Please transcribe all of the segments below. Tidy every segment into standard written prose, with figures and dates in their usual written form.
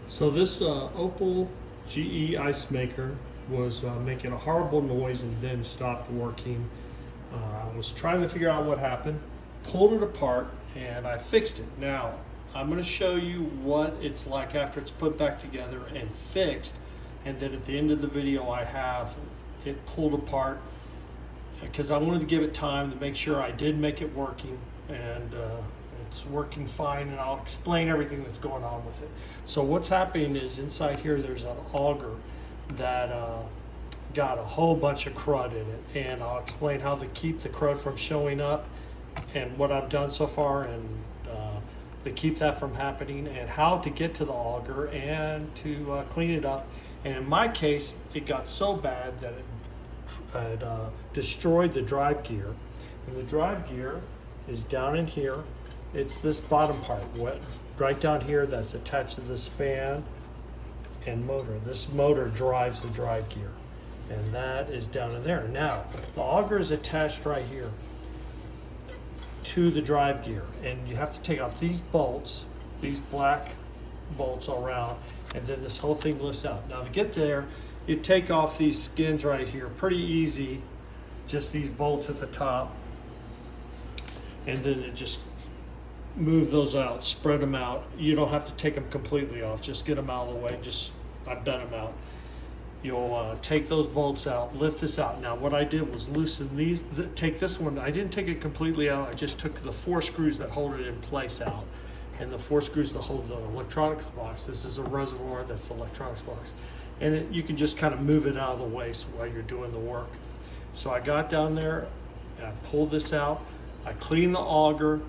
So this Opal GE ice maker was making a horrible noise and then stopped working. I was trying to figure out what happened, pulled it apart, and I fixed it. Now, I'm going to show you what it's like after it's put back together and fixed. And then at the end of the video, I have it pulled apart because I wanted to give it time to make sure I did make it working, and it's working fine, and I'll explain everything that's going on with it. So what's happening is inside here there's an auger that got a whole bunch of crud in it, and I'll explain how to keep the crud from showing up and what I've done so far, and to keep that from happening, and how to get to the auger and to clean it up. And in my case, it got so bad that it destroyed the drive gear. And the drive gear is down in here. It's this bottom part, right down here, that's attached to this fan and motor. This motor drives the drive gear, and that is down in there. Now, the auger is attached right here to the drive gear, and you have to take out these bolts, these black bolts around, and then this whole thing lifts out. Now to get there, you take off these skins right here, pretty easy, just these bolts at the top, and then it just move those out, spread them out. You don't have to take them completely off, just get them out of the way. I bent them out. You'll take those bolts out, lift this out. Now what I did was loosen these, take this one, I didn't take it completely out, I just took the 4 screws that hold it in place out, and the 4 screws that hold the electronics box. This is a reservoir, that's the electronics box. And you can just kind of move it out of the way while you're doing the work. So I got down there, and I pulled this out, I cleaned the auger,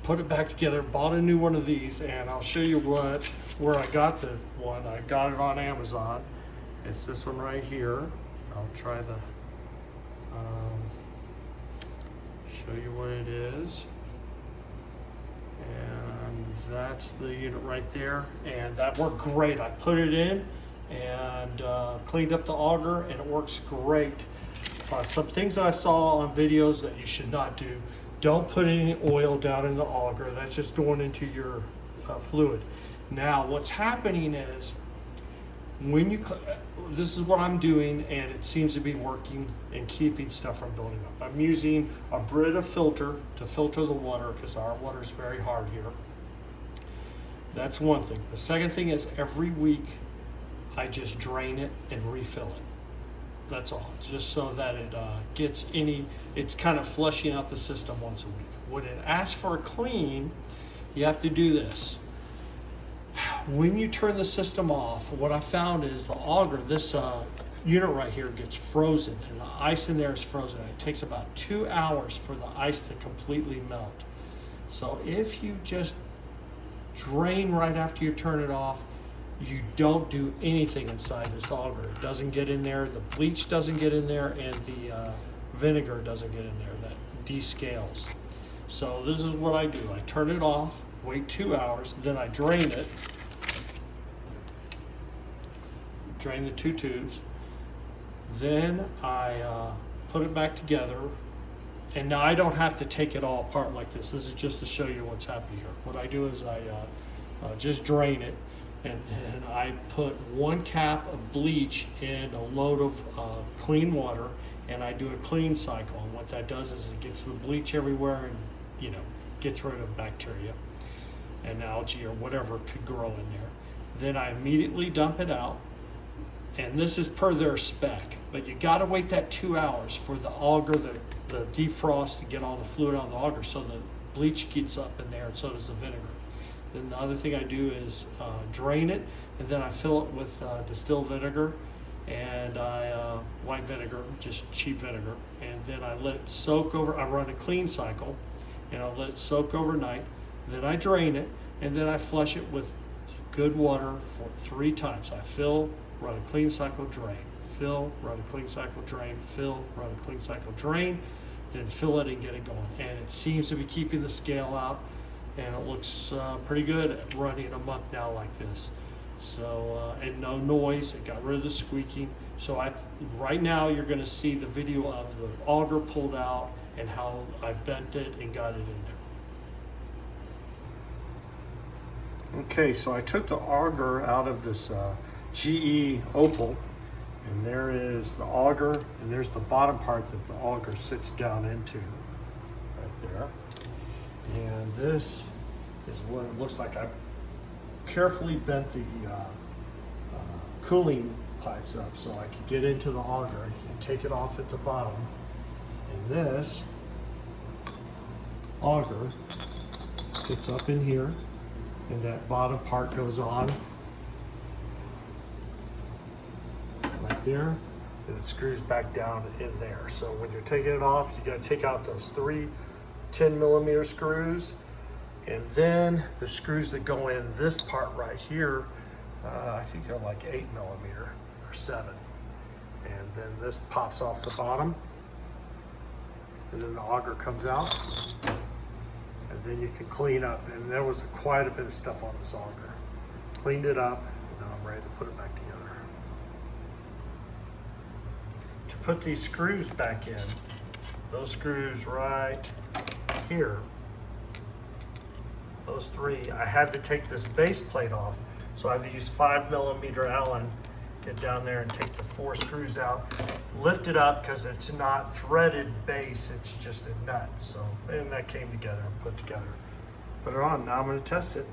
put it back together, bought a new one of these, and I'll show you where I got the one. I got it on Amazon. It's this one right here. I'll try to show you what it is. And that's the unit right there. And that worked great. I put it in and cleaned up the auger, and it works great. Some things that I saw on videos that you should not do. Don't put any oil down in the auger. That's just going into your fluid. Now, what's happening is, when you, this is what I'm doing, and it seems to be working and keeping stuff from building up. I'm using a Brita filter to filter the water, because our water is very hard here. That's one thing. The second thing is, every week I just drain it and refill it. That's all, just so that it gets it's kind of flushing out the system once a week. When it asks for a clean, you have to do this. When you turn the system off, what I found is the auger, this unit right here, gets frozen, and the ice in there is frozen. It takes about 2 hours for the ice to completely melt. So if you just drain right after you turn it off, you don't do anything inside this auger. It doesn't get in there, the bleach doesn't get in there, and the vinegar doesn't get in there. That descales. So this is what I do. I turn it off, wait 2 hours, then I drain it. Drain the 2 tubes. Then I put it back together. And now I don't have to take it all apart like this. This is just to show you what's happening here. What I do is I just drain it, and then I put 1 cap of bleach in a load of clean water, and I do a clean cycle. And what that does is it gets the bleach everywhere, and gets rid of bacteria and algae or whatever could grow in there. Then I immediately dump it out, and this is per their spec, but you got to wait that 2 hours for the auger, the defrost, to get all the fluid out of the auger, so the bleach gets up in there, and so does the vinegar. Then the other thing I do is drain it, and then I fill it with distilled vinegar, and white vinegar, just cheap vinegar, and then I let it soak over. I run a clean cycle, and I'll let it soak overnight. Then I drain it, and then I flush it with good water for 3 times. I fill, run a clean cycle, drain, fill, run a clean cycle, drain, fill, run a clean cycle, drain, then fill it and get it going. And it seems to be keeping the scale out, and it looks pretty good at running a month now like this. So, and no noise, it got rid of the squeaking. So right now you're gonna see the video of the auger pulled out and how I bent it and got it in there. Okay, so I took the auger out of this GE Opal, and there is the auger, and there's the bottom part that the auger sits down into, right there. And this is what it looks like. I carefully bent the cooling pipes up so I could get into the auger and take it off at the bottom. And this auger fits up in here, and that bottom part goes on right there, and it screws back down in there. So when you're taking it off, you got to take out those 3 10mm screws, and then the screws that go in this part right here, I think they're like 8mm or 7. And then this pops off the bottom, and then the auger comes out, and then you can clean up. And there was quite a bit of stuff on this auger. Cleaned it up, and now I'm ready to put it back together. To put these screws back in, those screws right here, those 3, I had to take this base plate off, so I had to use 5mm Allen, get down there and take the 4 screws out, lift it up because it's not threaded base, it's just a nut. So, and that came together and put together. Put it on, now I'm going to test it.